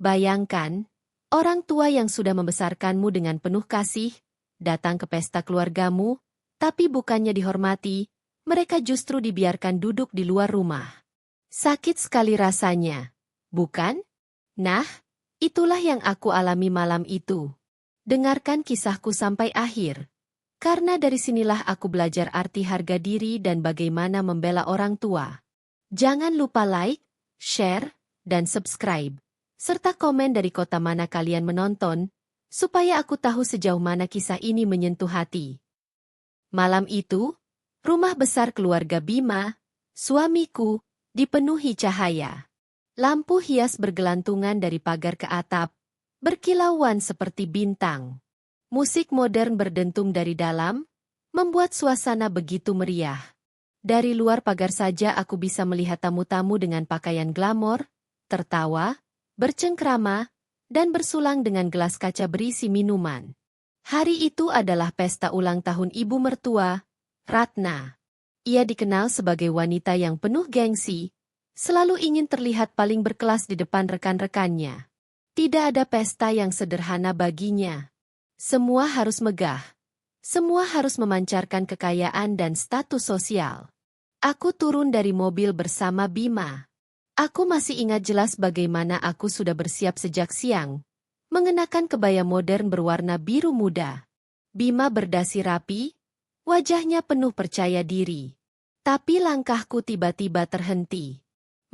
Bayangkan, orang tua yang sudah membesarkanmu dengan penuh kasih, datang ke pesta keluargamu, tapi bukannya dihormati, mereka justru dibiarkan duduk di luar rumah. Sakit sekali rasanya, bukan? Nah, itulah yang aku alami malam itu. Dengarkan kisahku sampai akhir. Karena dari sinilah aku belajar arti harga diri dan bagaimana membela orang tua. Jangan lupa like, share, dan subscribe. Serta komen dari kota mana kalian menonton, supaya aku tahu sejauh mana kisah ini menyentuh hati. Malam itu, rumah besar keluarga Bima, suamiku, dipenuhi cahaya. Lampu hias bergelantungan dari pagar ke atap, berkilauan seperti bintang. Musik modern berdentum dari dalam, membuat suasana begitu meriah. Dari luar pagar saja aku bisa melihat tamu-tamu dengan pakaian glamor, tertawa, bercengkrama, dan bersulang dengan gelas kaca berisi minuman. Hari itu adalah pesta ulang tahun ibu mertua, Ratna. Ia dikenal sebagai wanita yang penuh gengsi, selalu ingin terlihat paling berkelas di depan rekan-rekannya. Tidak ada pesta yang sederhana baginya. Semua harus megah. Semua harus memancarkan kekayaan dan status sosial. Aku turun dari mobil bersama Bima. Aku masih ingat jelas bagaimana aku sudah bersiap sejak siang, mengenakan kebaya modern berwarna biru muda. Bima berdasi rapi, wajahnya penuh percaya diri. Tapi langkahku tiba-tiba terhenti.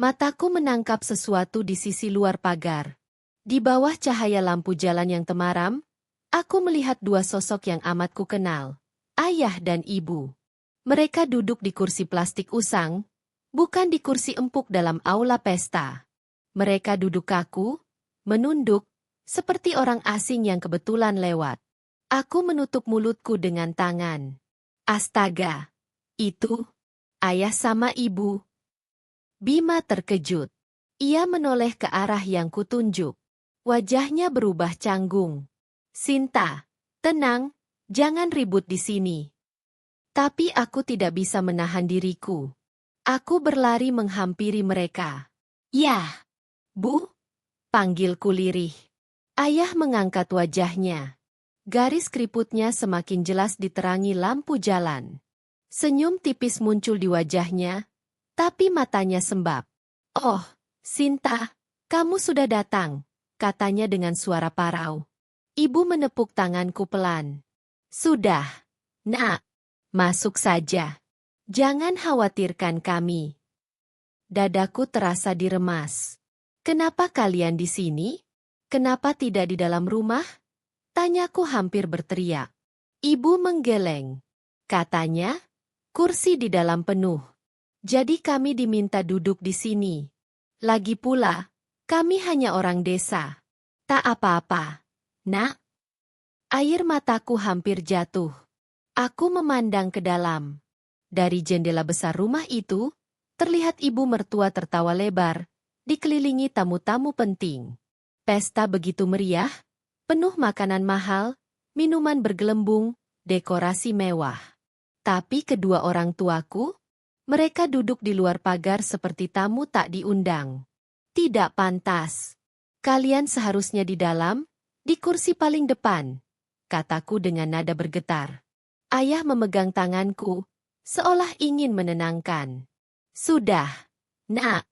Mataku menangkap sesuatu di sisi luar pagar. Di bawah cahaya lampu jalan yang temaram, aku melihat dua sosok yang amat kukenal, ayah dan ibu. Mereka duduk di kursi plastik usang, bukan di kursi empuk dalam aula pesta. Mereka duduk kaku, menunduk, seperti orang asing yang kebetulan lewat. Aku menutup mulutku dengan tangan. Astaga, itu ayah sama ibu. Bima terkejut. Ia menoleh ke arah yang kutunjuk. Wajahnya berubah canggung. Sinta, tenang, jangan ribut di sini. Tapi aku tidak bisa menahan diriku. Aku berlari menghampiri mereka. Yah, Bu, panggilku lirih. Ayah mengangkat wajahnya. Garis keriputnya semakin jelas diterangi lampu jalan. Senyum tipis muncul di wajahnya, tapi matanya sembab. Oh, Sinta, kamu sudah datang, katanya dengan suara parau. Ibu menepuk tanganku pelan. Sudah, Nak, masuk saja. Jangan khawatirkan kami. Dadaku terasa diremas. Kenapa kalian di sini? Kenapa tidak di dalam rumah? Tanyaku hampir berteriak. Ibu menggeleng. Katanya, kursi di dalam penuh. Jadi kami diminta duduk di sini. Lagi pula, kami hanya orang desa. Tak apa-apa, Nak. Air mataku hampir jatuh. Aku memandang ke dalam. Dari jendela besar rumah itu, terlihat ibu mertua tertawa lebar, dikelilingi tamu-tamu penting. Pesta begitu meriah, penuh makanan mahal, minuman bergelembung, dekorasi mewah. Tapi kedua orang tuaku, mereka duduk di luar pagar seperti tamu tak diundang. Tidak pantas. Kalian seharusnya di dalam, di kursi paling depan, kataku dengan nada bergetar. Ayah memegang tanganku, seolah ingin menenangkan. Sudah, Nak,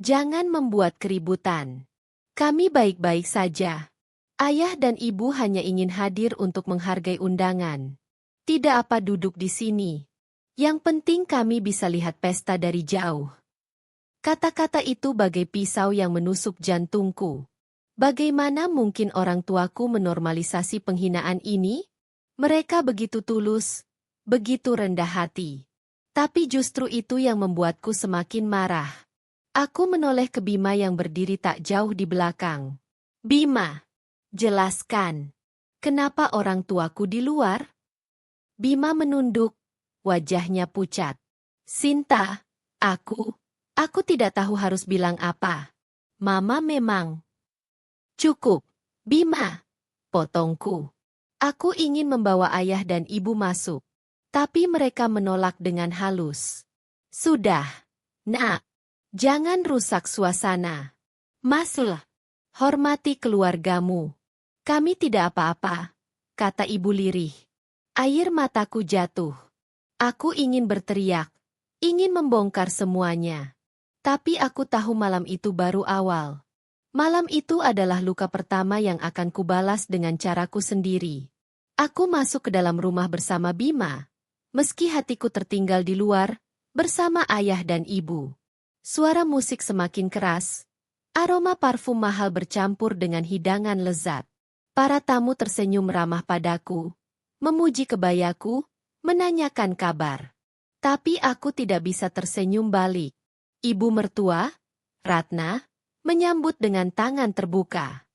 jangan membuat keributan. Kami baik-baik saja. Ayah dan ibu hanya ingin hadir untuk menghargai undangan. Tidak apa duduk di sini. Yang penting kami bisa lihat pesta dari jauh. Kata-kata itu bagai pisau yang menusuk jantungku. Bagaimana mungkin orang tuaku menormalisasi penghinaan ini? Mereka begitu tulus, begitu rendah hati. Tapi justru itu yang membuatku semakin marah. Aku menoleh ke Bima yang berdiri tak jauh di belakang. Bima, jelaskan. Kenapa orang tuaku di luar? Bima menunduk. Wajahnya pucat. Sinta, aku tidak tahu harus bilang apa. Mama memang. Cukup, Bima, potongku. Aku ingin membawa ayah dan ibu masuk. Tapi mereka menolak dengan halus. Sudah, Nak, jangan rusak suasana. Masuk. Hormati keluargamu. Kami tidak apa-apa, kata ibu lirih. Air mataku jatuh. Aku ingin berteriak, ingin membongkar semuanya. Tapi aku tahu malam itu baru awal. Malam itu adalah luka pertama yang akan kubalas dengan caraku sendiri. Aku masuk ke dalam rumah bersama Bima. Meski hatiku tertinggal di luar, bersama ayah dan ibu. Suara musik semakin keras. Aroma parfum mahal bercampur dengan hidangan lezat. Para tamu tersenyum ramah padaku, memuji kebayaku, menanyakan kabar. Tapi aku tidak bisa tersenyum balik. Ibu mertua, Ratna, menyambut dengan tangan terbuka.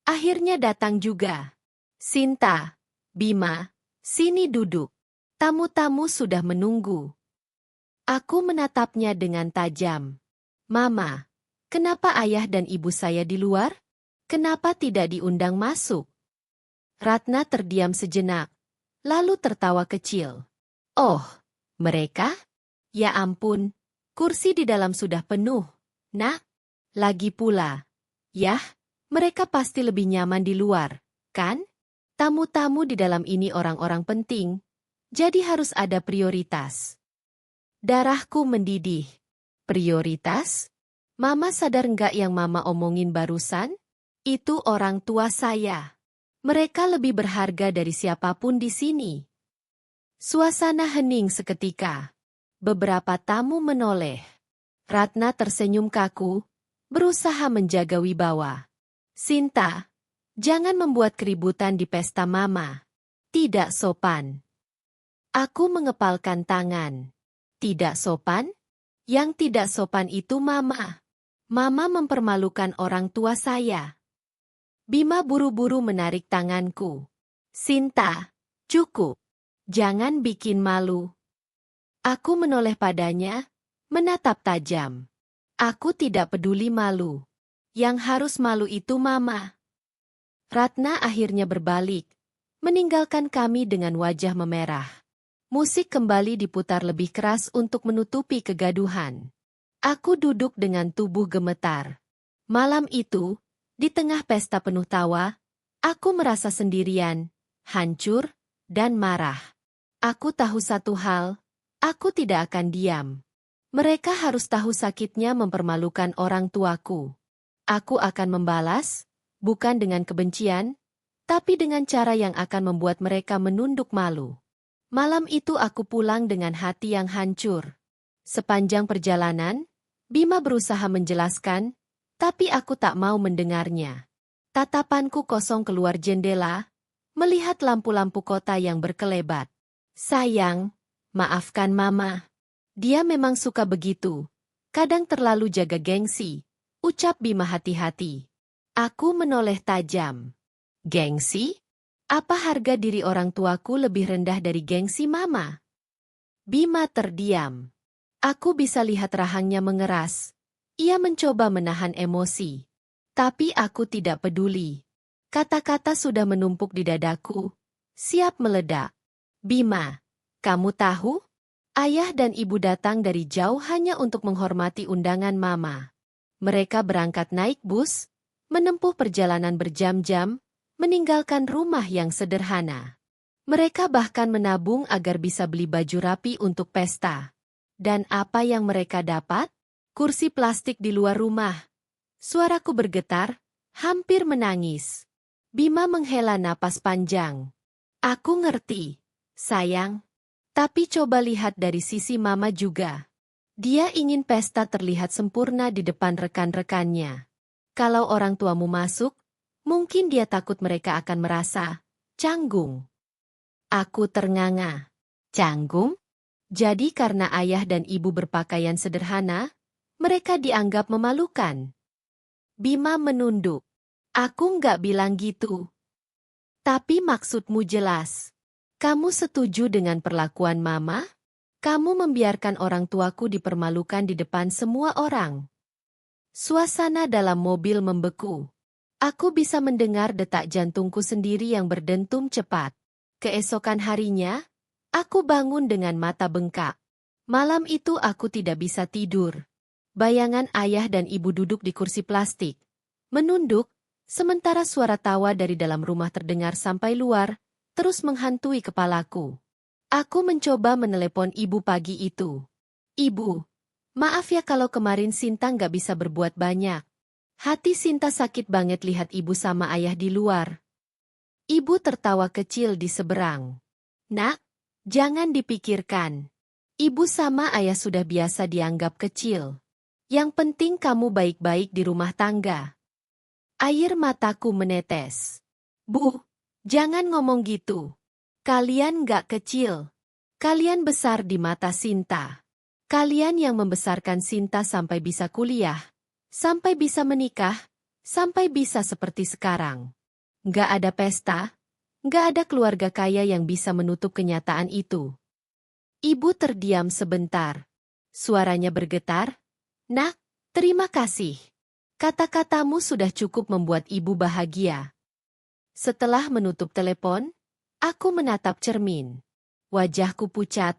Akhirnya datang juga. Sinta, Bima, sini duduk. Tamu-tamu sudah menunggu. Aku menatapnya dengan tajam. Mama, kenapa ayah dan ibu saya di luar? Kenapa tidak diundang masuk? Ratna terdiam sejenak, lalu tertawa kecil. Oh, mereka? Ya ampun, kursi di dalam sudah penuh, nak. Lagi pula, yah, mereka pasti lebih nyaman di luar, kan? Tamu-tamu di dalam ini orang-orang penting, jadi harus ada prioritas. Darahku mendidih. Prioritas? Mama sadar nggak yang mama omongin barusan? Itu orang tua saya. Mereka lebih berharga dari siapapun di sini. Suasana hening seketika. Beberapa tamu menoleh. Ratna tersenyum kaku, berusaha menjaga wibawa. Sinta, jangan membuat keributan di pesta mama. Tidak sopan. Aku mengepalkan tangan. Tidak sopan? Yang tidak sopan itu mama. Mama mempermalukan orang tua saya. Bima buru-buru menarik tanganku. Sinta, cukup. Jangan bikin malu. Aku menoleh padanya, menatap tajam. Aku tidak peduli malu. Yang harus malu itu mama. Ratna akhirnya berbalik, meninggalkan kami dengan wajah memerah. Musik kembali diputar lebih keras untuk menutupi kegaduhan. Aku duduk dengan tubuh gemetar. Malam itu, di tengah pesta penuh tawa, aku merasa sendirian, hancur, dan marah. Aku tahu satu hal, aku tidak akan diam. Mereka harus tahu sakitnya mempermalukan orang tuaku. Aku akan membalas, bukan dengan kebencian, tapi dengan cara yang akan membuat mereka menunduk malu. Malam itu aku pulang dengan hati yang hancur. Sepanjang perjalanan, Bima berusaha menjelaskan, tapi aku tak mau mendengarnya. Tatapanku kosong keluar jendela, melihat lampu-lampu kota yang berkelebat. Sayang, maafkan mama. Dia memang suka begitu. Kadang terlalu jaga gengsi, ucap Bima hati-hati. Aku menoleh tajam. Gengsi? Apa harga diri orang tuaku lebih rendah dari gengsi mama? Bima terdiam. Aku bisa lihat rahangnya mengeras. Ia mencoba menahan emosi. Tapi aku tidak peduli. Kata-kata sudah menumpuk di dadaku, siap meledak. Bima, kamu tahu? Ayah dan ibu datang dari jauh hanya untuk menghormati undangan mama. Mereka berangkat naik bus, menempuh perjalanan berjam-jam, meninggalkan rumah yang sederhana. Mereka bahkan menabung agar bisa beli baju rapi untuk pesta. Dan apa yang mereka dapat? Kursi plastik di luar rumah. Suaraku bergetar, hampir menangis. Bima menghela napas panjang. Aku ngerti, sayang. Tapi coba lihat dari sisi mama juga. Dia ingin pesta terlihat sempurna di depan rekan-rekannya. Kalau orang tuamu masuk, mungkin dia takut mereka akan merasa canggung. Aku ternganga. Canggung? Jadi karena ayah dan ibu berpakaian sederhana, mereka dianggap memalukan. Bima menunduk. Aku nggak bilang gitu. Tapi maksudmu jelas. Kamu setuju dengan perlakuan mama? Kamu membiarkan orang tuaku dipermalukan di depan semua orang. Suasana dalam mobil membeku. Aku bisa mendengar detak jantungku sendiri yang berdentum cepat. Keesokan harinya, aku bangun dengan mata bengkak. Malam itu aku tidak bisa tidur. Bayangan ayah dan ibu duduk di kursi plastik. Menunduk, sementara suara tawa dari dalam rumah terdengar sampai luar, terus menghantui kepalaku. Aku mencoba menelepon ibu pagi itu. Ibu, maaf ya kalau kemarin Sinta nggak bisa berbuat banyak. Hati Sinta sakit banget lihat ibu sama ayah di luar. Ibu tertawa kecil di seberang. Nak, jangan dipikirkan. Ibu sama ayah sudah biasa dianggap kecil. Yang penting kamu baik-baik di rumah tangga. Air mataku menetes. Bu, jangan ngomong gitu. Kalian nggak kecil. Kalian besar di mata Sinta. Kalian yang membesarkan Sinta sampai bisa kuliah, sampai bisa menikah, sampai bisa seperti sekarang. Nggak ada pesta, nggak ada keluarga kaya yang bisa menutup kenyataan itu. Ibu terdiam sebentar. Suaranya bergetar. Nak, terima kasih. Kata-katamu sudah cukup membuat ibu bahagia. Setelah menutup telepon, aku menatap cermin. Wajahku pucat,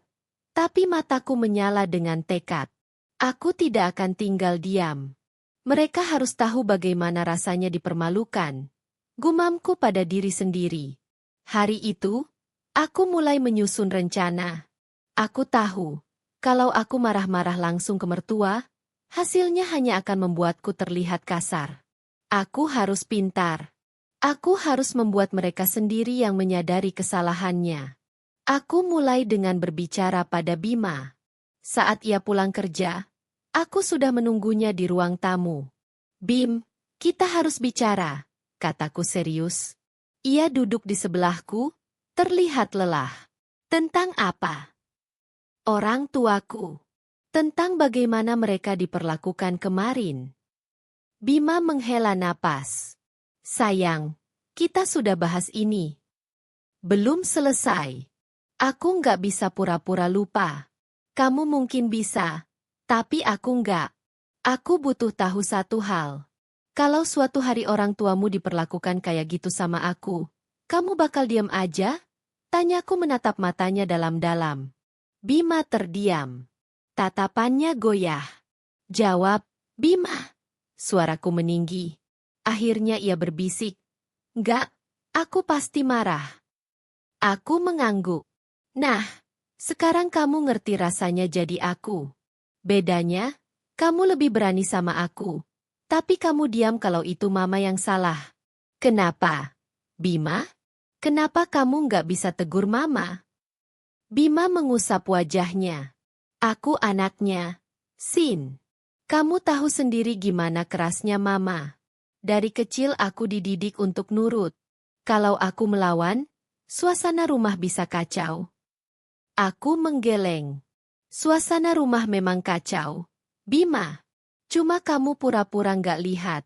tapi mataku menyala dengan tekad. Aku tidak akan tinggal diam. Mereka harus tahu bagaimana rasanya dipermalukan. Gumamku pada diri sendiri. Hari itu, aku mulai menyusun rencana. Aku tahu, kalau aku marah-marah langsung ke mertua, hasilnya hanya akan membuatku terlihat kasar. Aku harus pintar. Aku harus membuat mereka sendiri yang menyadari kesalahannya. Aku mulai dengan berbicara pada Bima. Saat ia pulang kerja, aku sudah menunggunya di ruang tamu. Bim, kita harus bicara, kataku serius. Ia duduk di sebelahku, terlihat lelah. Tentang apa? Orang tuaku. Tentang bagaimana mereka diperlakukan kemarin. Bima menghela napas. Sayang, kita sudah bahas ini. Belum selesai. Aku nggak bisa pura-pura lupa. Kamu mungkin bisa, tapi aku nggak. Aku butuh tahu satu hal. Kalau suatu hari orang tuamu diperlakukan kayak gitu sama aku, kamu bakal diam aja? Tanyaku menatap matanya dalam-dalam. Bima terdiam. Tatapannya goyah. Jawab, Bima. Suaraku meninggi. Akhirnya ia berbisik. Enggak, aku pasti marah. Aku mengangguk. Nah, sekarang kamu ngerti rasanya jadi aku. Bedanya, kamu lebih berani sama aku. Tapi kamu diam kalau itu mama yang salah. Kenapa? Bima? Kenapa kamu nggak bisa tegur mama? Bima mengusap wajahnya. Aku anaknya. Sin. Kamu tahu sendiri gimana kerasnya mama. Dari kecil aku dididik untuk nurut. Kalau aku melawan, suasana rumah bisa kacau. Aku menggeleng. Suasana rumah memang kacau. Bima. Cuma kamu pura-pura nggak lihat.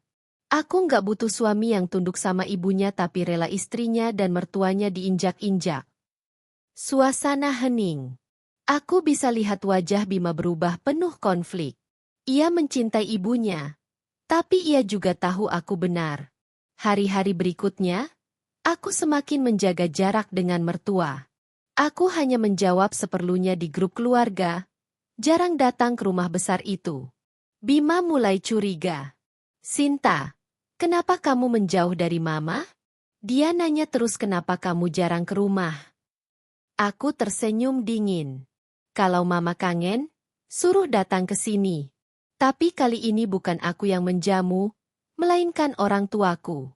Aku nggak butuh suami yang tunduk sama ibunya tapi rela istrinya dan mertuanya diinjak-injak. Suasana hening. Aku bisa lihat wajah Bima berubah penuh konflik. Ia mencintai ibunya. Tapi ia juga tahu aku benar. Hari-hari berikutnya, aku semakin menjaga jarak dengan mertua. Aku hanya menjawab seperlunya di grup keluarga. Jarang datang ke rumah besar itu. Bima mulai curiga. Sinta, kenapa kamu menjauh dari mama? Dia nanya terus kenapa kamu jarang ke rumah. Aku tersenyum dingin. Kalau mama kangen, suruh datang ke sini. Tapi kali ini bukan aku yang menjamu, melainkan orang tuaku.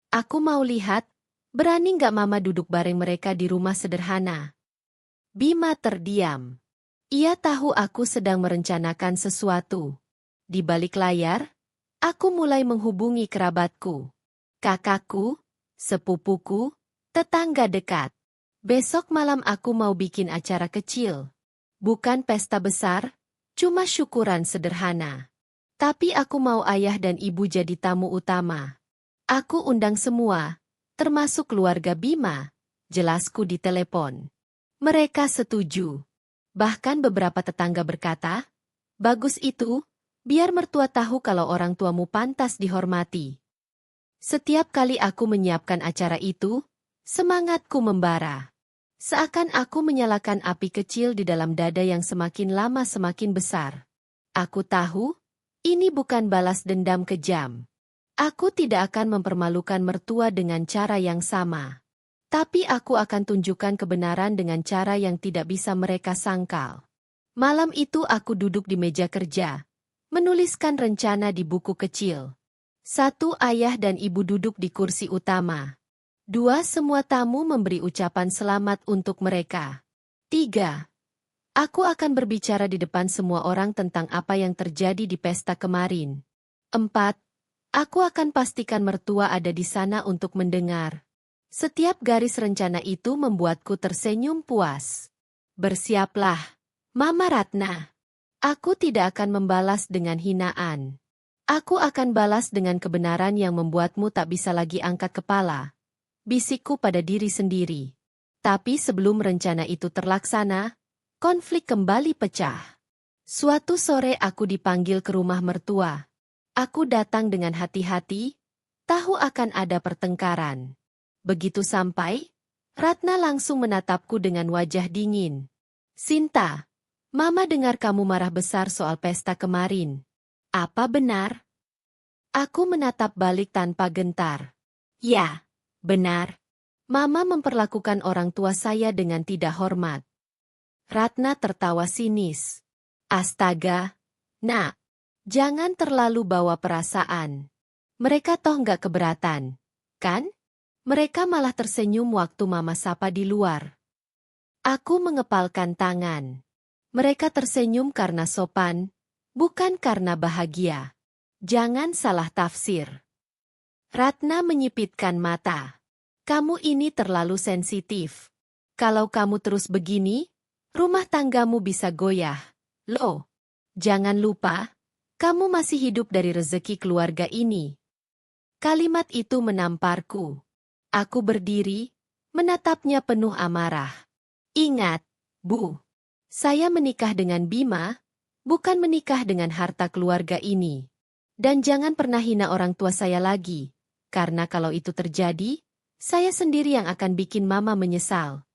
Aku mau lihat, berani nggak mama duduk bareng mereka di rumah sederhana. Bima terdiam. Ia tahu aku sedang merencanakan sesuatu. Di balik layar, aku mulai menghubungi kerabatku. Kakakku, sepupuku, tetangga dekat. Besok malam aku mau bikin acara kecil. Bukan pesta besar, cuma syukuran sederhana. Tapi aku mau ayah dan ibu jadi tamu utama. Aku undang semua, termasuk keluarga Bima, jelasku di telepon. Mereka setuju. Bahkan beberapa tetangga berkata, bagus itu, biar mertua tahu kalau orang tuamu pantas dihormati. Setiap kali aku menyiapkan acara itu, semangatku membara. Seakan aku menyalakan api kecil di dalam dada yang semakin lama semakin besar. Aku tahu, ini bukan balas dendam kejam. Aku tidak akan mempermalukan mertua dengan cara yang sama. Tapi aku akan tunjukkan kebenaran dengan cara yang tidak bisa mereka sangkal. Malam itu aku duduk di meja kerja, menuliskan rencana di buku kecil. 1. Ayah dan ibu duduk di kursi utama. 2. Semua tamu memberi ucapan selamat untuk mereka. 3. Aku akan berbicara di depan semua orang tentang apa yang terjadi di pesta kemarin. 4. Aku akan pastikan mertua ada di sana untuk mendengar. Setiap garis rencana itu membuatku tersenyum puas. Bersiaplah, Mama Ratna. Aku tidak akan membalas dengan hinaan. Aku akan balas dengan kebenaran yang membuatmu tak bisa lagi angkat kepala. Bisikku pada diri sendiri. Tapi sebelum rencana itu terlaksana, konflik kembali pecah. Suatu sore aku dipanggil ke rumah mertua. Aku datang dengan hati-hati, tahu akan ada pertengkaran. Begitu sampai, Ratna langsung menatapku dengan wajah dingin. Sinta, Mama dengar kamu marah besar soal pesta kemarin. Apa benar? Aku menatap balik tanpa gentar. Ya, benar. Mama memperlakukan orang tua saya dengan tidak hormat. Ratna tertawa sinis. Astaga, Nak, jangan terlalu bawa perasaan. Mereka toh nggak keberatan, kan? Mereka malah tersenyum waktu Mama sapa di luar. Aku mengepalkan tangan. Mereka tersenyum karena sopan, bukan karena bahagia. Jangan salah tafsir. Ratna menyipitkan mata. Kamu ini terlalu sensitif. Kalau kamu terus begini, rumah tanggamu bisa goyah. Loh, jangan lupa, kamu masih hidup dari rezeki keluarga ini. Kalimat itu menamparku. Aku berdiri, menatapnya penuh amarah. Ingat, Bu, saya menikah dengan Bima, bukan menikah dengan harta keluarga ini. Dan jangan pernah hina orang tua saya lagi, karena kalau itu terjadi, saya sendiri yang akan bikin Mama menyesal.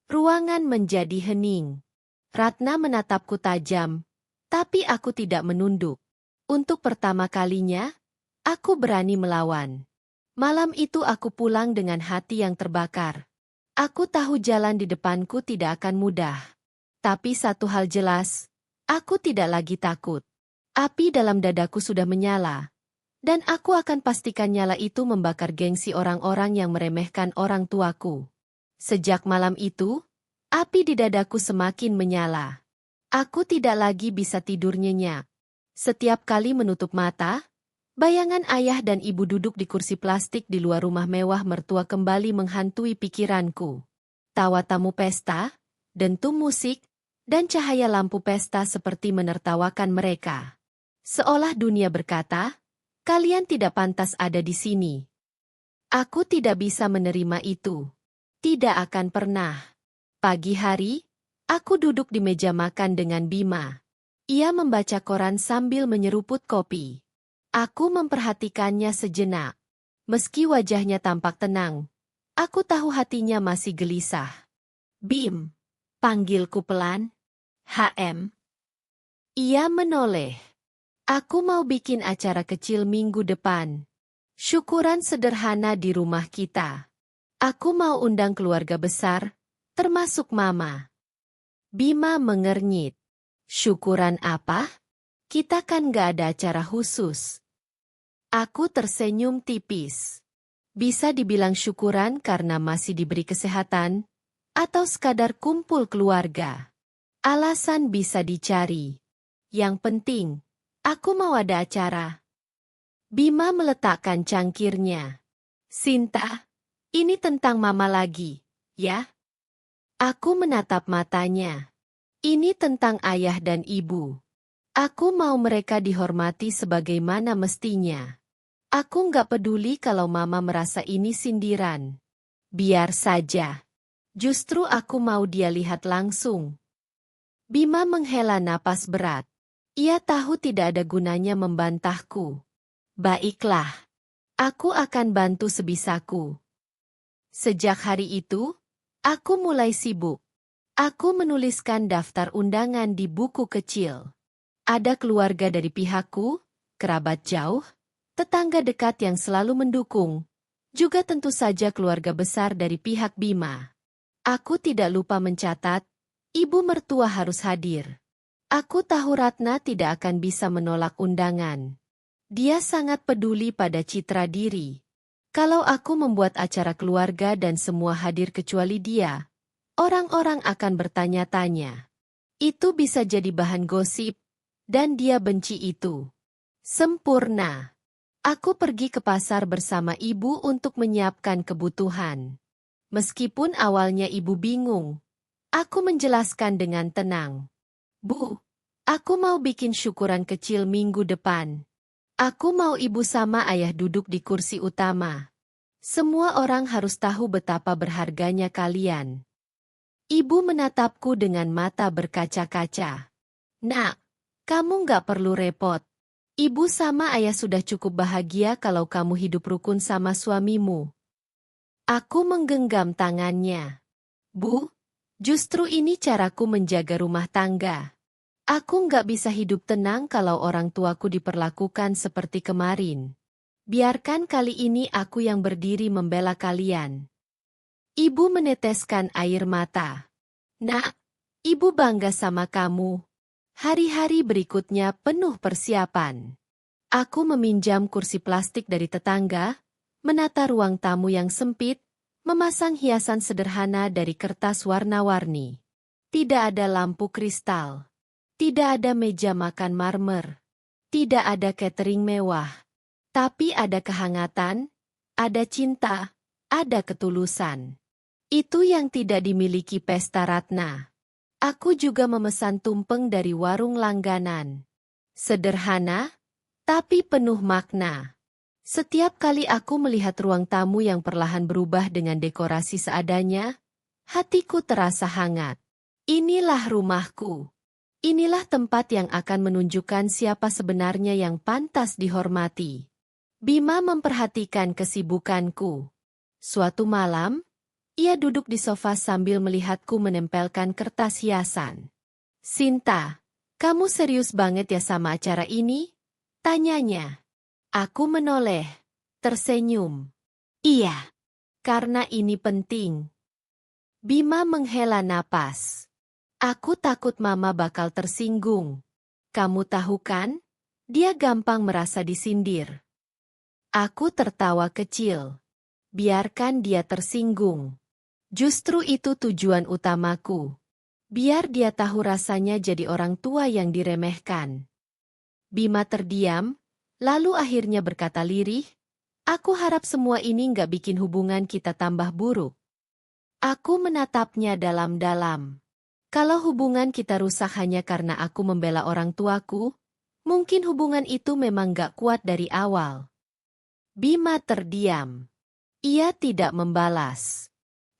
Ruangan menjadi hening. Ratna menatapku tajam, tapi aku tidak menunduk. Untuk pertama kalinya, aku berani melawan. Malam itu aku pulang dengan hati yang terbakar. Aku tahu jalan di depanku tidak akan mudah. Tapi satu hal jelas, aku tidak lagi takut. Api dalam dadaku sudah menyala. Dan aku akan pastikan nyala itu membakar gengsi orang-orang yang meremehkan orang tuaku. Sejak malam itu, api di dadaku semakin menyala. Aku tidak lagi bisa tidur nyenyak. Setiap kali menutup mata, bayangan ayah dan ibu duduk di kursi plastik di luar rumah mewah mertua kembali menghantui pikiranku. Tawa tamu pesta, dentum musik, dan cahaya lampu pesta seperti menertawakan mereka. Seolah dunia berkata, kalian tidak pantas ada di sini. Aku tidak bisa menerima itu. Tidak akan pernah. Pagi hari, aku duduk di meja makan dengan Bima. Ia membaca koran sambil menyeruput kopi. Aku memperhatikannya sejenak. Meski wajahnya tampak tenang, aku tahu hatinya masih gelisah. Bim, panggilku pelan. HM. Ia menoleh. Aku mau bikin acara kecil minggu depan. Syukuran sederhana di rumah kita. Aku mau undang keluarga besar, termasuk Mama. Bima mengernyit. Syukuran apa? Kita kan gak ada acara khusus. Aku tersenyum tipis. Bisa dibilang syukuran karena masih diberi kesehatan, atau sekadar kumpul keluarga. Alasan bisa dicari. Yang penting, aku mau ada acara. Bima meletakkan cangkirnya. Sinta, ini tentang Mama lagi, ya? Aku menatap matanya. Ini tentang ayah dan ibu. Aku mau mereka dihormati sebagaimana mestinya. Aku nggak peduli kalau Mama merasa ini sindiran. Biar saja. Justru aku mau dia lihat langsung. Bima menghela napas berat. Ia tahu tidak ada gunanya membantahku. Baiklah. Aku akan bantu sebisaku. Sejak hari itu, aku mulai sibuk. Aku menuliskan daftar undangan di buku kecil. Ada keluarga dari pihakku, kerabat jauh, tetangga dekat yang selalu mendukung, juga tentu saja keluarga besar dari pihak Bima. Aku tidak lupa mencatat, ibu mertua harus hadir. Aku tahu Ratna tidak akan bisa menolak undangan. Dia sangat peduli pada citra diri. Kalau aku membuat acara keluarga dan semua hadir kecuali dia, orang-orang akan bertanya-tanya. Itu bisa jadi bahan gosip, dan dia benci itu. Sempurna. Aku pergi ke pasar bersama ibu untuk menyiapkan kebutuhan. Meskipun awalnya ibu bingung, aku menjelaskan dengan tenang. Bu, aku mau bikin syukuran kecil minggu depan. Aku mau ibu sama ayah duduk di kursi utama. Semua orang harus tahu betapa berharganya kalian. Ibu menatapku dengan mata berkaca-kaca. Nak, kamu nggak perlu repot. Ibu sama ayah sudah cukup bahagia kalau kamu hidup rukun sama suamimu. Aku menggenggam tangannya. Bu, justru ini caraku menjaga rumah tangga. Aku nggak bisa hidup tenang kalau orang tuaku diperlakukan seperti kemarin. Biarkan kali ini aku yang berdiri membela kalian. Ibu meneteskan air mata. Nak, ibu bangga sama kamu. Hari-hari berikutnya penuh persiapan. Aku meminjam kursi plastik dari tetangga, menata ruang tamu yang sempit, memasang hiasan sederhana dari kertas warna-warni. Tidak ada lampu kristal. Tidak ada meja makan marmer. Tidak ada catering mewah. Tapi ada kehangatan, ada cinta, ada ketulusan. Itu yang tidak dimiliki pesta Ratna. Aku juga memesan tumpeng dari warung langganan. Sederhana, tapi penuh makna. Setiap kali aku melihat ruang tamu yang perlahan berubah dengan dekorasi seadanya, hatiku terasa hangat. Inilah rumahku. Inilah tempat yang akan menunjukkan siapa sebenarnya yang pantas dihormati. Bima memperhatikan kesibukanku. Suatu malam, ia duduk di sofa sambil melihatku menempelkan kertas hiasan. Sinta, kamu serius banget ya sama acara ini? Tanyanya. Aku menoleh, tersenyum. Iya, karena ini penting. Bima menghela napas. Aku takut mama bakal tersinggung. Kamu tahu kan? Dia gampang merasa disindir. Aku tertawa kecil. Biarkan dia tersinggung. Justru itu tujuan utamaku. Biar dia tahu rasanya jadi orang tua yang diremehkan. Bima terdiam, lalu akhirnya berkata lirih, aku harap semua ini nggak bikin hubungan kita tambah buruk. Aku menatapnya dalam-dalam. Kalau hubungan kita rusak hanya karena aku membela orang tuaku, mungkin hubungan itu memang gak kuat dari awal. Bima terdiam. Ia tidak membalas.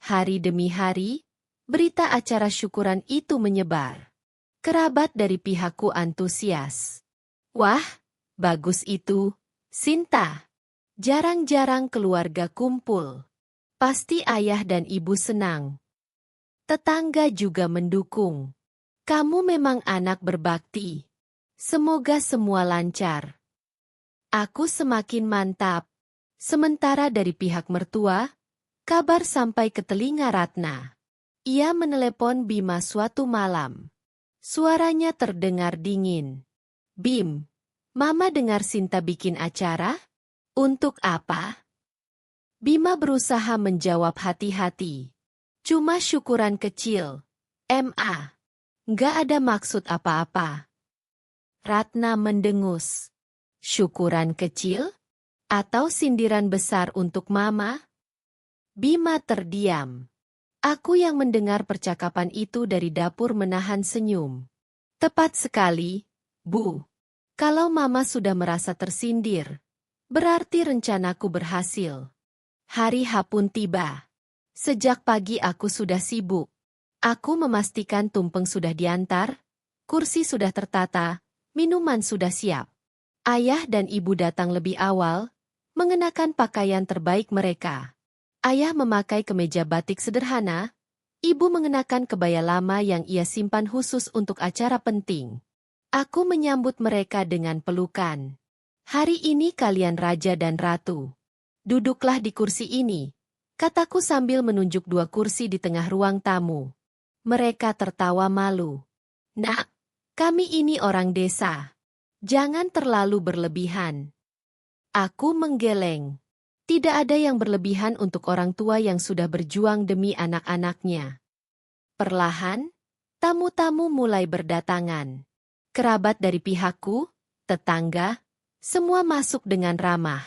Hari demi hari, berita acara syukuran itu menyebar. Kerabat dari pihakku antusias. Wah, bagus itu, Sinta. Jarang-jarang keluarga kumpul. Pasti ayah dan ibu senang. Tetangga juga mendukung. Kamu memang anak berbakti. Semoga semua lancar. Aku semakin mantap. Sementara dari pihak mertua, kabar sampai ke telinga Ratna. Ia menelepon Bima suatu malam. Suaranya terdengar dingin. Bim, Mama dengar Sinta bikin acara? Untuk apa? Bima berusaha menjawab hati-hati. Cuma syukuran kecil. Ma. Nggak ada maksud apa-apa. Ratna mendengus. Syukuran kecil? Atau sindiran besar untuk Mama? Bima terdiam. Aku yang mendengar percakapan itu dari dapur menahan senyum. Tepat sekali, Bu. Kalau Mama sudah merasa tersindir, berarti rencanaku berhasil. Hari H pun tiba. Sejak pagi aku sudah sibuk. Aku memastikan tumpeng sudah diantar, kursi sudah tertata, minuman sudah siap. Ayah dan ibu datang lebih awal, mengenakan pakaian terbaik mereka. Ayah memakai kemeja batik sederhana, ibu mengenakan kebaya lama yang ia simpan khusus untuk acara penting. Aku menyambut mereka dengan pelukan. Hari ini kalian raja dan ratu. Duduklah di kursi ini, kataku sambil menunjuk dua kursi di tengah ruang tamu. Mereka tertawa malu. Nak, kami ini orang desa. Jangan terlalu berlebihan. Aku menggeleng. Tidak ada yang berlebihan untuk orang tua yang sudah berjuang demi anak-anaknya. Perlahan, tamu-tamu mulai berdatangan. Kerabat dari pihakku, tetangga, semua masuk dengan ramah.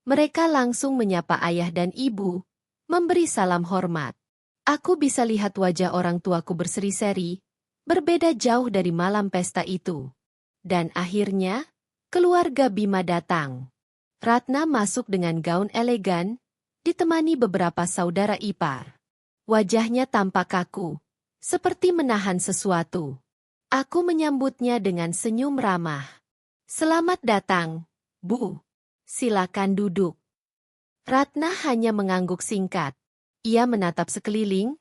Mereka langsung menyapa ayah dan ibu, memberi salam hormat. Aku bisa lihat wajah orang tuaku berseri-seri, berbeda jauh dari malam pesta itu. Dan akhirnya, keluarga Bima datang. Ratna masuk dengan gaun elegan, ditemani beberapa saudara ipar. Wajahnya tampak kaku, seperti menahan sesuatu. Aku menyambutnya dengan senyum ramah. Selamat datang, Bu. Silakan duduk. Ratna hanya mengangguk singkat. Ia menatap sekeliling,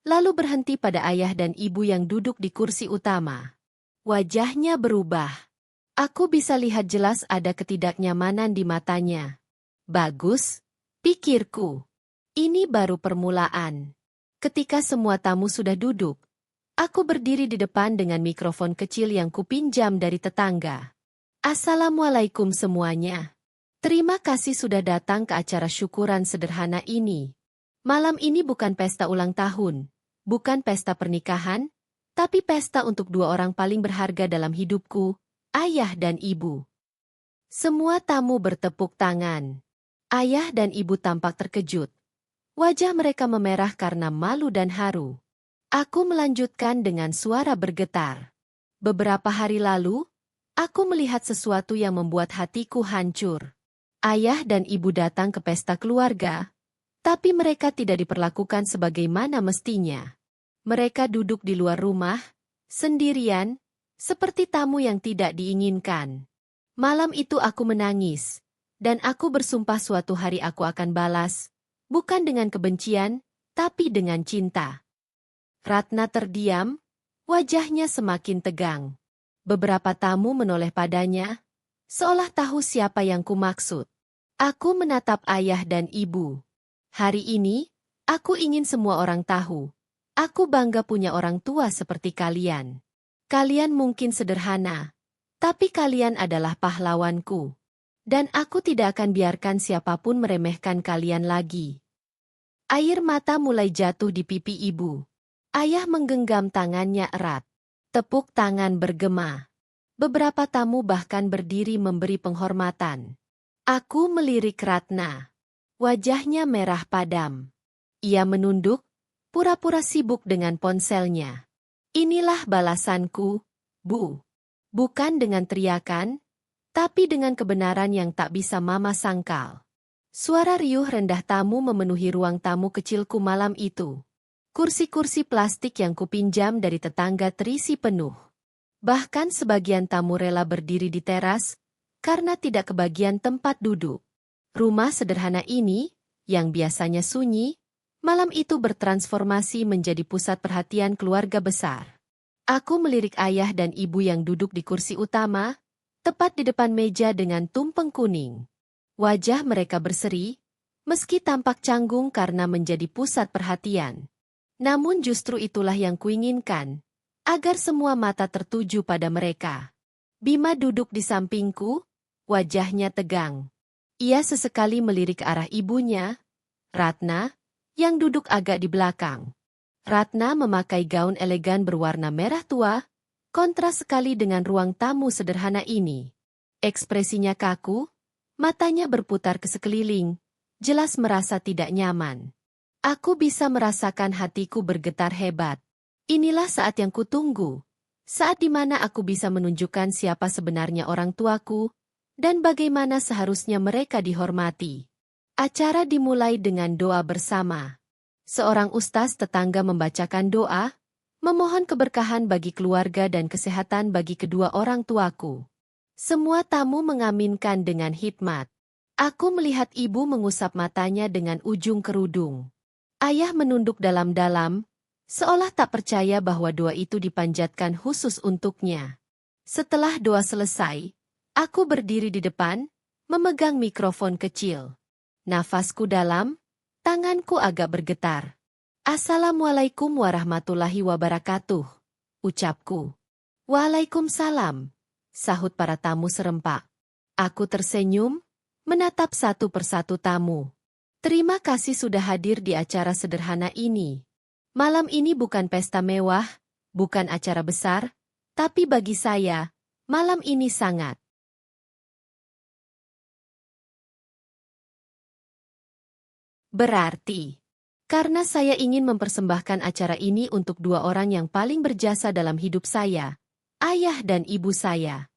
lalu berhenti pada ayah dan ibu yang duduk di kursi utama. Wajahnya berubah. Aku bisa lihat jelas ada ketidaknyamanan di matanya. Bagus, pikirku. Ini baru permulaan. Ketika semua tamu sudah duduk, aku berdiri di depan dengan mikrofon kecil yang kupinjam dari tetangga. Assalamualaikum semuanya. Terima kasih sudah datang ke acara syukuran sederhana ini. Malam ini bukan pesta ulang tahun, bukan pesta pernikahan, tapi pesta untuk dua orang paling berharga dalam hidupku, ayah dan ibu. Semua tamu bertepuk tangan. Ayah dan ibu tampak terkejut. Wajah mereka memerah karena malu dan haru. Aku melanjutkan dengan suara bergetar. Beberapa hari lalu, aku melihat sesuatu yang membuat hatiku hancur. Ayah dan ibu datang ke pesta keluarga, tapi mereka tidak diperlakukan sebagaimana mestinya. Mereka duduk di luar rumah, sendirian, seperti tamu yang tidak diinginkan. Malam itu aku menangis, dan aku bersumpah suatu hari aku akan balas, bukan dengan kebencian, tapi dengan cinta. Ratna terdiam, wajahnya semakin tegang. Beberapa tamu menoleh padanya, seolah tahu siapa yang kumaksud. Aku menatap ayah dan ibu. Hari ini, aku ingin semua orang tahu. Aku bangga punya orang tua seperti kalian. Kalian mungkin sederhana, tapi kalian adalah pahlawanku. Dan aku tidak akan biarkan siapapun meremehkan kalian lagi. Air mata mulai jatuh di pipi ibu. Ayah menggenggam tangannya erat. Tepuk tangan bergema. Beberapa tamu bahkan berdiri memberi penghormatan. Aku melirik Ratna. Wajahnya merah padam. Ia menunduk, pura-pura sibuk dengan ponselnya. Inilah balasanku, Bu. Bukan dengan teriakan, tapi dengan kebenaran yang tak bisa mama sangkal. Suara riuh rendah tamu memenuhi ruang tamu kecilku malam itu. Kursi-kursi plastik yang kupinjam dari tetangga terisi penuh. Bahkan sebagian tamu rela berdiri di teras, karena tidak kebagian tempat duduk. Rumah sederhana ini, yang biasanya sunyi, malam itu bertransformasi menjadi pusat perhatian keluarga besar. Aku melirik ayah dan ibu yang duduk di kursi utama, tepat di depan meja dengan tumpeng kuning. Wajah mereka berseri, meski tampak canggung karena menjadi pusat perhatian. Namun justru itulah yang kuinginkan, agar semua mata tertuju pada mereka. Bima duduk di sampingku, wajahnya tegang. Ia sesekali melirik ke arah ibunya, Ratna, yang duduk agak di belakang. Ratna memakai gaun elegan berwarna merah tua, kontras sekali dengan ruang tamu sederhana ini. Ekspresinya kaku, matanya berputar ke sekeliling, jelas merasa tidak nyaman. Aku bisa merasakan hatiku bergetar hebat. Inilah saat yang kutunggu, saat di mana aku bisa menunjukkan siapa sebenarnya orang tuaku, dan bagaimana seharusnya mereka dihormati. Acara dimulai dengan doa bersama. Seorang ustaz tetangga membacakan doa, memohon keberkahan bagi keluarga dan kesehatan bagi kedua orang tuaku. Semua tamu mengaminkan dengan hikmat. Aku melihat ibu mengusap matanya dengan ujung kerudung. Ayah menunduk dalam-dalam, seolah tak percaya bahwa doa itu dipanjatkan khusus untuknya. Setelah doa selesai, Aku berdiri di depan, memegang mikrofon kecil. Nafasku dalam, tanganku agak bergetar. Assalamualaikum warahmatullahi wabarakatuh, ucapku. Waalaikumsalam, sahut para tamu serempak. Aku tersenyum, menatap satu persatu tamu. Terima kasih sudah hadir di acara sederhana ini. Malam ini bukan pesta mewah, bukan acara besar, tapi bagi saya, malam ini sangat berarti. Karena saya ingin mempersembahkan acara ini untuk dua orang yang paling berjasa dalam hidup saya, ayah dan ibu saya.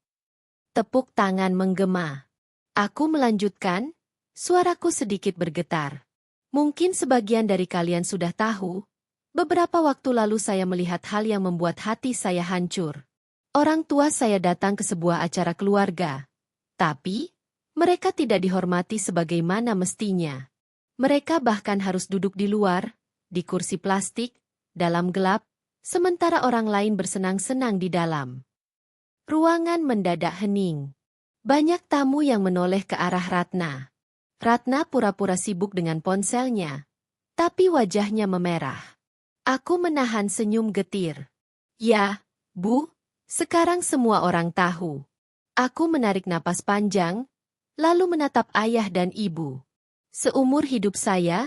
Tepuk tangan menggema. Aku melanjutkan, suaraku sedikit bergetar. Mungkin sebagian dari kalian sudah tahu, beberapa waktu lalu saya melihat hal yang membuat hati saya hancur. Orang tua saya datang ke sebuah acara keluarga, tapi mereka tidak dihormati sebagaimana mestinya. Mereka bahkan harus duduk di luar, di kursi plastik, dalam gelap, sementara orang lain bersenang-senang di dalam. Ruangan mendadak hening. Banyak tamu yang menoleh ke arah Ratna. Ratna pura-pura sibuk dengan ponselnya, tapi wajahnya memerah. Aku menahan senyum getir. Ya, Bu, sekarang semua orang tahu. Aku menarik napas panjang, lalu menatap ayah dan ibu. Seumur hidup saya,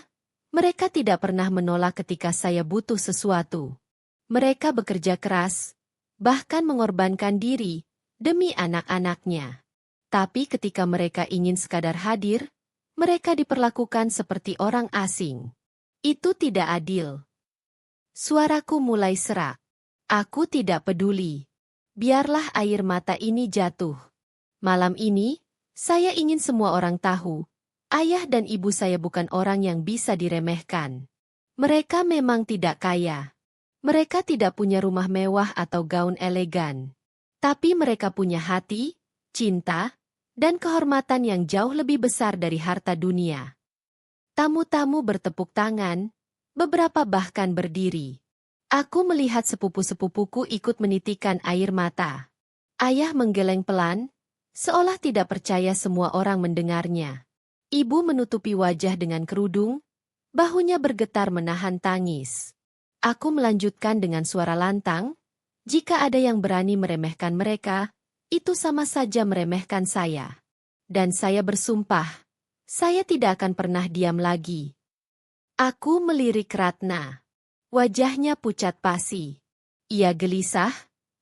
mereka tidak pernah menolak ketika saya butuh sesuatu. Mereka bekerja keras, bahkan mengorbankan diri, demi anak-anaknya. Tapi ketika mereka ingin sekadar hadir, mereka diperlakukan seperti orang asing. Itu tidak adil. Suaraku mulai serak. Aku tidak peduli. Biarlah air mata ini jatuh. Malam ini, saya ingin semua orang tahu, ayah dan ibu saya bukan orang yang bisa diremehkan. Mereka memang tidak kaya. Mereka tidak punya rumah mewah atau gaun elegan. Tapi mereka punya hati, cinta, dan kehormatan yang jauh lebih besar dari harta dunia. Tamu-tamu bertepuk tangan, beberapa bahkan berdiri. Aku melihat sepupu-sepupuku ikut menitikan air mata. Ayah menggeleng pelan, seolah tidak percaya semua orang mendengarnya. Ibu menutupi wajah dengan kerudung, bahunya bergetar menahan tangis. Aku melanjutkan dengan suara lantang, jika ada yang berani meremehkan mereka, itu sama saja meremehkan saya. Dan saya bersumpah, saya tidak akan pernah diam lagi. Aku melirik Ratna. Wajahnya pucat pasi. Ia gelisah,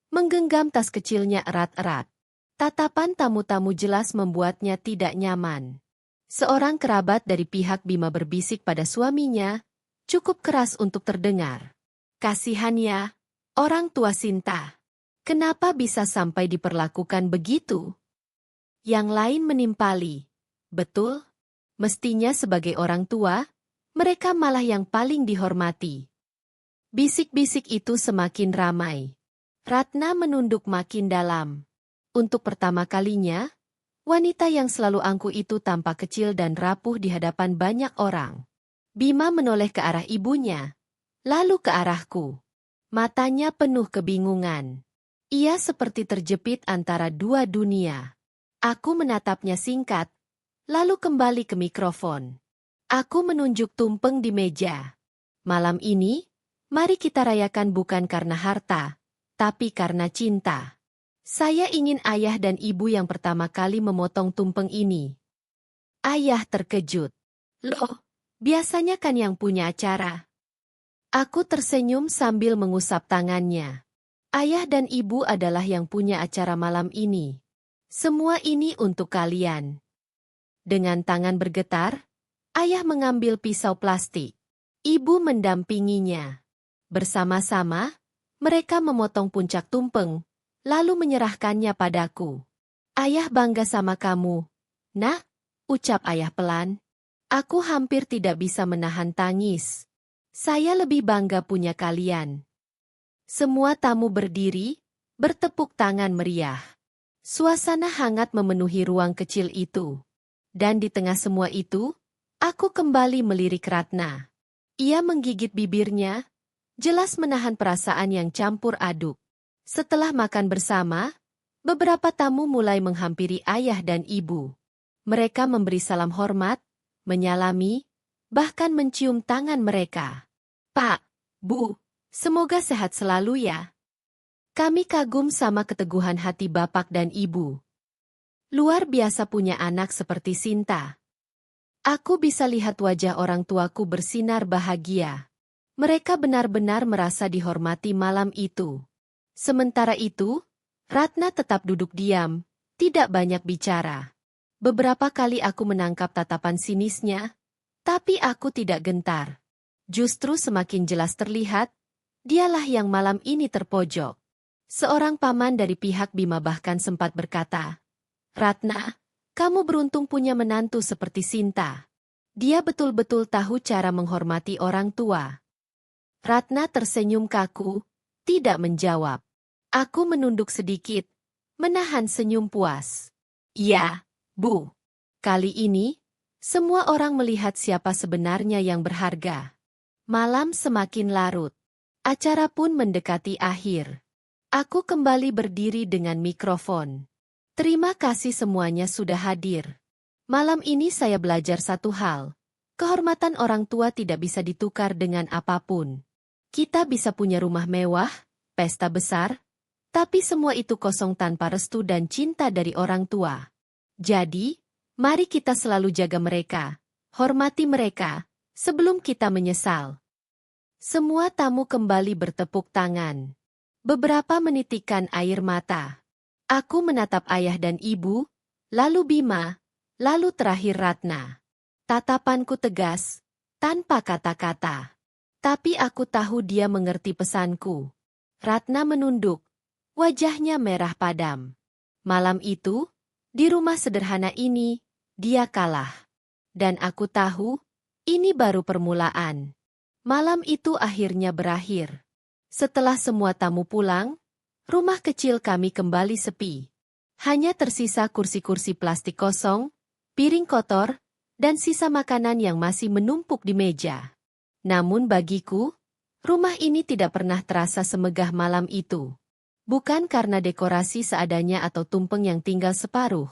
menggenggam tas kecilnya erat-erat. Tatapan tamu-tamu jelas membuatnya tidak nyaman. Seorang kerabat dari pihak Bima berbisik pada suaminya, cukup keras untuk terdengar. Kasihannya, orang tua Sinta. Kenapa bisa sampai diperlakukan begitu? Yang lain menimpali. Betul, mestinya sebagai orang tua, mereka malah yang paling dihormati. Bisik-bisik itu semakin ramai. Ratna menunduk makin dalam. Untuk pertama kalinya, wanita yang selalu angkuh itu tampak kecil dan rapuh di hadapan banyak orang. Bima menoleh ke arah ibunya, lalu ke arahku. Matanya penuh kebingungan. Ia seperti terjepit antara dua dunia. Aku menatapnya singkat, lalu kembali ke mikrofon. Aku menunjuk tumpeng di meja. Malam ini, mari kita rayakan bukan karena harta, tapi karena cinta. Saya ingin ayah dan ibu yang pertama kali memotong tumpeng ini. Ayah terkejut. Loh, biasanya kan yang punya acara. Aku tersenyum sambil mengusap tangannya. Ayah dan ibu adalah yang punya acara malam ini. Semua ini untuk kalian. Dengan tangan bergetar, ayah mengambil pisau plastik. Ibu mendampinginya. Bersama-sama, mereka memotong puncak tumpeng, lalu menyerahkannya padaku. Ayah bangga sama kamu. Nah, ucap ayah pelan. Aku hampir tidak bisa menahan tangis. Saya lebih bangga punya kalian. Semua tamu berdiri, bertepuk tangan meriah. Suasana hangat memenuhi ruang kecil itu. Dan di tengah semua itu, aku kembali melirik Ratna. Ia menggigit bibirnya, jelas menahan perasaan yang campur aduk. Setelah makan bersama, Beberapa tamu mulai menghampiri ayah dan ibu. Mereka memberi salam hormat, menyalami, bahkan mencium tangan mereka. Pak, Bu, semoga sehat selalu ya. Kami kagum sama keteguhan hati bapak dan ibu. Luar biasa punya anak seperti Sinta. Aku bisa lihat wajah orang tuaku bersinar bahagia. Mereka benar-benar merasa dihormati malam itu. Sementara itu, Ratna tetap duduk diam, tidak banyak bicara. Beberapa kali aku menangkap tatapan sinisnya, tapi aku tidak gentar. Justru semakin jelas terlihat, dialah yang malam ini terpojok. Seorang paman dari pihak Bima bahkan sempat berkata, "Ratna, kamu beruntung punya menantu seperti Sinta. Dia betul-betul tahu cara menghormati orang tua." Ratna tersenyum kaku, tidak menjawab. Aku menunduk sedikit, menahan senyum puas. "Ya, Bu. Kali ini, semua orang melihat siapa sebenarnya yang berharga." Malam semakin larut. Acara pun mendekati akhir. Aku kembali berdiri dengan mikrofon. Terima kasih semuanya sudah hadir. Malam ini saya belajar satu hal. Kehormatan orang tua tidak bisa ditukar dengan apapun. Kita bisa punya rumah mewah, pesta besar, tapi semua itu kosong tanpa restu dan cinta dari orang tua. Jadi, mari kita selalu jaga mereka, hormati mereka, sebelum kita menyesal. Semua tamu kembali bertepuk tangan. Beberapa menitikkan air mata. Aku menatap ayah dan ibu, lalu Bima, lalu terakhir Ratna. Tatapanku tegas, tanpa kata-kata. Tapi aku tahu dia mengerti pesanku. Ratna menunduk, wajahnya merah padam. Malam itu, di rumah sederhana ini, dia kalah. Dan aku tahu, ini baru permulaan. Malam itu akhirnya berakhir. Setelah semua tamu pulang, rumah kecil kami kembali sepi. Hanya tersisa kursi-kursi plastik kosong, piring kotor, dan sisa makanan yang masih menumpuk di meja. Namun bagiku, rumah ini tidak pernah terasa semegah malam itu. Bukan karena dekorasi seadanya atau tumpeng yang tinggal separuh,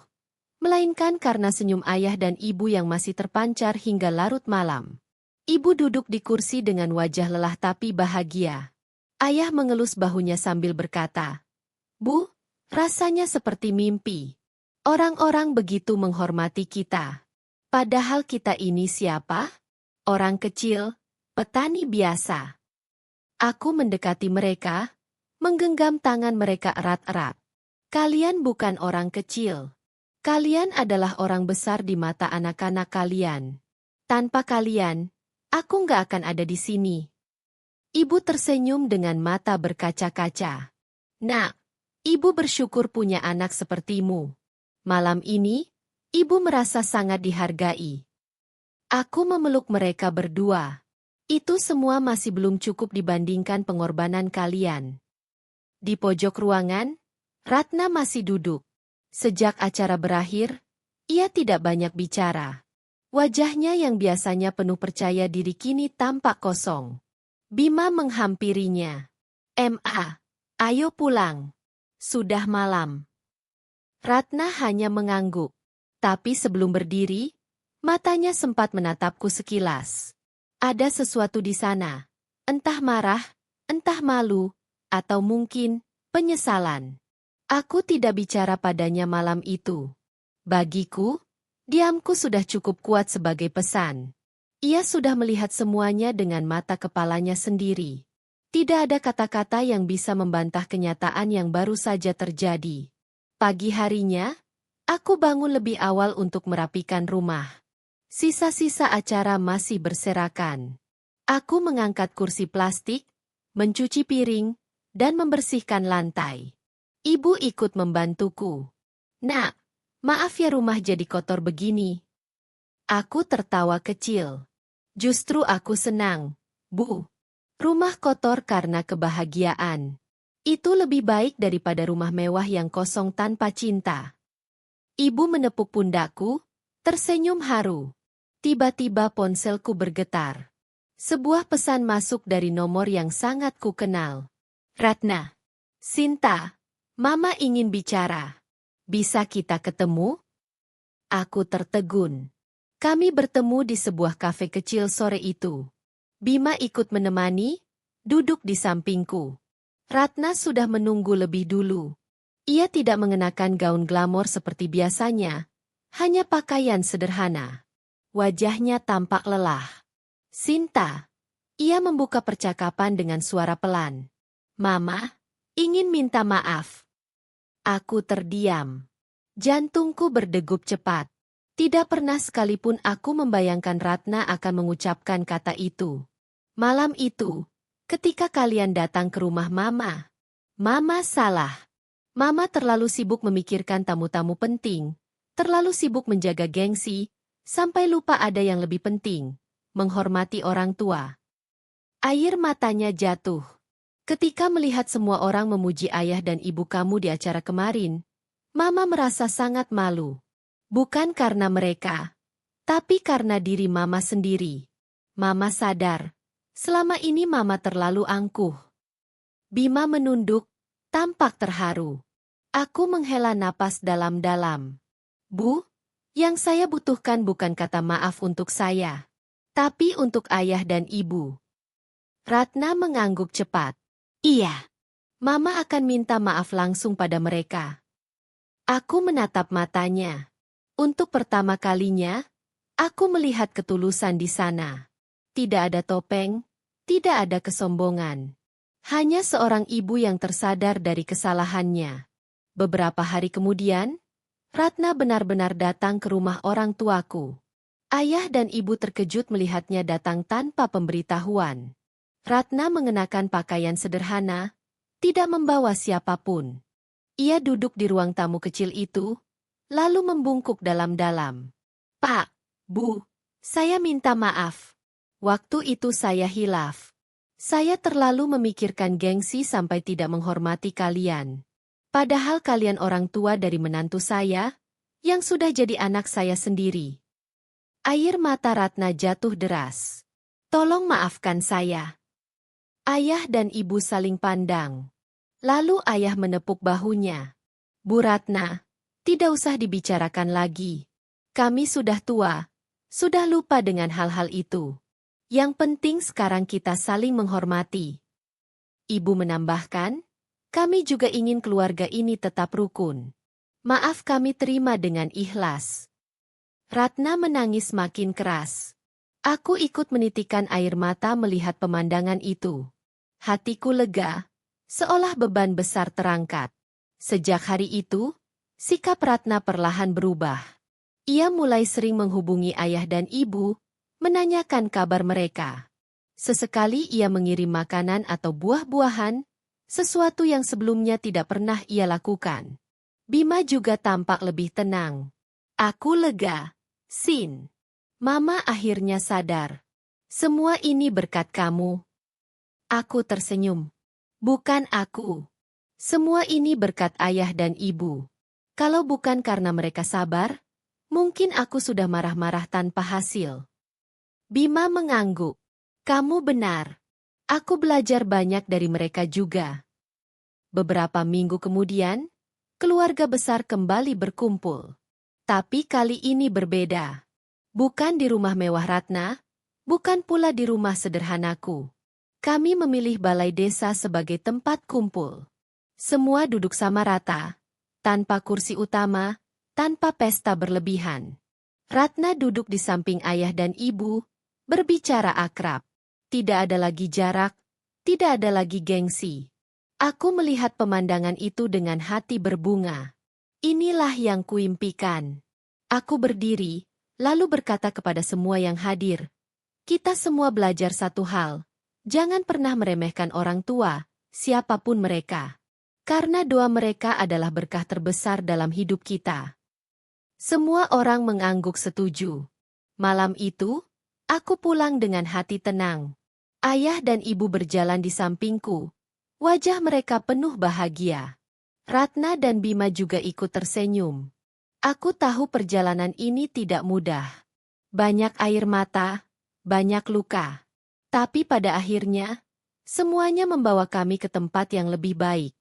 melainkan karena senyum ayah dan ibu yang masih terpancar hingga larut malam. Ibu duduk di kursi dengan wajah lelah tapi bahagia. Ayah mengelus bahunya sambil berkata, "Bu, rasanya seperti mimpi. Orang-orang begitu menghormati kita. Padahal kita ini siapa? Orang kecil, petani biasa." Aku mendekati mereka, menggenggam tangan mereka erat-erat. "Kalian bukan orang kecil. Kalian adalah orang besar di mata anak-anak kalian. Tanpa kalian, aku nggak akan ada di sini." Ibu tersenyum dengan mata berkaca-kaca. "Nak, ibu bersyukur punya anak sepertimu. Malam ini, ibu merasa sangat dihargai." Aku memeluk mereka berdua. Itu semua masih belum cukup dibandingkan pengorbanan kalian. Di pojok ruangan, Ratna masih duduk. Sejak acara berakhir, ia tidak banyak bicara. Wajahnya yang biasanya penuh percaya diri kini tampak kosong. Bima menghampirinya. "Ma, ayo pulang. Sudah malam." Ratna hanya mengangguk. Tapi sebelum berdiri, matanya sempat menatapku sekilas. Ada sesuatu di sana. Entah marah, entah malu, atau mungkin penyesalan. Aku tidak bicara padanya malam itu. Bagiku, diamku sudah cukup kuat sebagai pesan. Ia sudah melihat semuanya dengan mata kepalanya sendiri. Tidak ada kata-kata yang bisa membantah kenyataan yang baru saja terjadi. Pagi harinya, aku bangun lebih awal untuk merapikan rumah. Sisa-sisa acara masih berserakan. Aku mengangkat kursi plastik, mencuci piring, dan membersihkan lantai. Ibu ikut membantuku. "Nak, maaf ya rumah jadi kotor begini." Aku tertawa kecil. "Justru aku senang, Bu. Rumah kotor karena kebahagiaan. Itu lebih baik daripada rumah mewah yang kosong tanpa cinta." Ibu menepuk pundakku, tersenyum haru. Tiba-tiba ponselku bergetar. Sebuah pesan masuk dari nomor yang sangat ku kenal. "Ratna. Sinta. Mama ingin bicara. Bisa kita ketemu? Aku tertegun. Kami bertemu di sebuah kafe kecil sore itu. Bima ikut menemani, duduk di sampingku. Ratna sudah menunggu lebih dulu. Ia tidak mengenakan gaun glamor seperti biasanya, hanya pakaian sederhana. Wajahnya tampak lelah. Sinta. Ia membuka percakapan dengan suara pelan. Mama, ingin minta maaf. Aku terdiam. Jantungku berdegup cepat. Tidak pernah sekalipun aku membayangkan Ratna akan mengucapkan kata itu. Malam itu, ketika kalian datang ke rumah Mama. Mama salah. Mama terlalu sibuk memikirkan tamu-tamu penting, terlalu sibuk menjaga gengsi, sampai lupa ada yang lebih penting, menghormati orang tua. Air matanya jatuh. Ketika melihat semua orang memuji ayah dan ibu kamu di acara kemarin, Mama merasa sangat malu. Bukan karena mereka, tapi karena diri Mama sendiri. Mama sadar, selama ini Mama terlalu angkuh. Bima menunduk, tampak terharu. Aku menghela napas dalam-dalam. Bu, yang saya butuhkan bukan kata maaf untuk saya, tapi untuk ayah dan ibu. Ratna mengangguk cepat. Iya, Mama akan minta maaf langsung pada mereka. Aku menatap matanya. Untuk pertama kalinya, aku melihat ketulusan di sana. Tidak ada topeng, tidak ada kesombongan. Hanya seorang ibu yang tersadar dari kesalahannya. Beberapa hari kemudian, Ratna benar-benar datang ke rumah orang tuaku. Ayah dan ibu terkejut melihatnya datang tanpa pemberitahuan. Ratna mengenakan pakaian sederhana, tidak membawa siapapun. Ia duduk di ruang tamu kecil itu, lalu membungkuk dalam-dalam. Pak, Bu, saya minta maaf. Waktu itu saya hilaf. Saya terlalu memikirkan gengsi sampai tidak menghormati kalian. Padahal kalian orang tua dari menantu saya, yang sudah jadi anak saya sendiri. Air mata Ratna jatuh deras. Tolong maafkan saya. Ayah dan ibu saling pandang. Lalu ayah menepuk bahunya. Bu Ratna, tidak usah dibicarakan lagi. Kami sudah tua, sudah lupa dengan hal-hal itu. Yang penting sekarang kita saling menghormati. Ibu menambahkan, kami juga ingin keluarga ini tetap rukun. Maaf kami terima dengan ikhlas. Ratna menangis makin keras. Aku ikut menitikan air mata melihat pemandangan itu. Hatiku lega, seolah beban besar terangkat. Sejak hari itu, sikap Ratna perlahan berubah. Ia mulai sering menghubungi ayah dan ibu, menanyakan kabar mereka. Sesekali ia mengirim makanan atau buah-buahan, sesuatu yang sebelumnya tidak pernah ia lakukan. Bima juga tampak lebih tenang. Aku lega, Sin. Mama akhirnya sadar. Semua ini berkat kamu. Aku tersenyum. Bukan aku. Semua ini berkat ayah dan ibu. Kalau bukan karena mereka sabar, mungkin aku sudah marah-marah tanpa hasil. Bima mengangguk. Kamu benar. Aku belajar banyak dari mereka juga. Beberapa minggu kemudian, keluarga besar kembali berkumpul. Tapi kali ini berbeda. Bukan di rumah mewah Ratna, bukan pula di rumah sederhanaku. Kami memilih balai desa sebagai tempat kumpul. Semua duduk sama rata, tanpa kursi utama, tanpa pesta berlebihan. Ratna duduk di samping ayah dan ibu, berbicara akrab. Tidak ada lagi jarak, tidak ada lagi gengsi. Aku melihat pemandangan itu dengan hati berbunga. Inilah yang kuimpikan. Aku berdiri, lalu berkata kepada semua yang hadir. Kita semua belajar satu hal. Jangan pernah meremehkan orang tua, siapapun mereka. Karena doa mereka adalah berkah terbesar dalam hidup kita. Semua orang mengangguk setuju. Malam itu, aku pulang dengan hati tenang. Ayah dan ibu berjalan di sampingku. Wajah mereka penuh bahagia. Ratna dan Bima juga ikut tersenyum. Aku tahu perjalanan ini tidak mudah. Banyak air mata, banyak luka. Tapi pada akhirnya, semuanya membawa kami ke tempat yang lebih baik.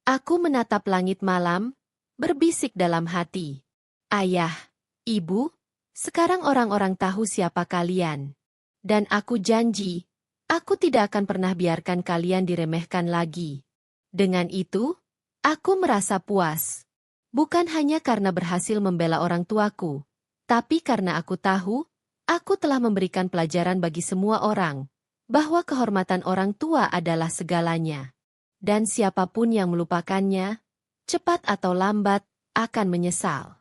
Aku menatap langit malam, berbisik dalam hati. Ayah, ibu, sekarang orang-orang tahu siapa kalian. Dan aku janji, aku tidak akan pernah biarkan kalian diremehkan lagi. Dengan itu, aku merasa puas. Bukan hanya karena berhasil membela orang tuaku, tapi karena aku tahu, aku telah memberikan pelajaran bagi semua orang, bahwa kehormatan orang tua adalah segalanya. Dan siapapun yang melupakannya, cepat atau lambat, akan menyesal.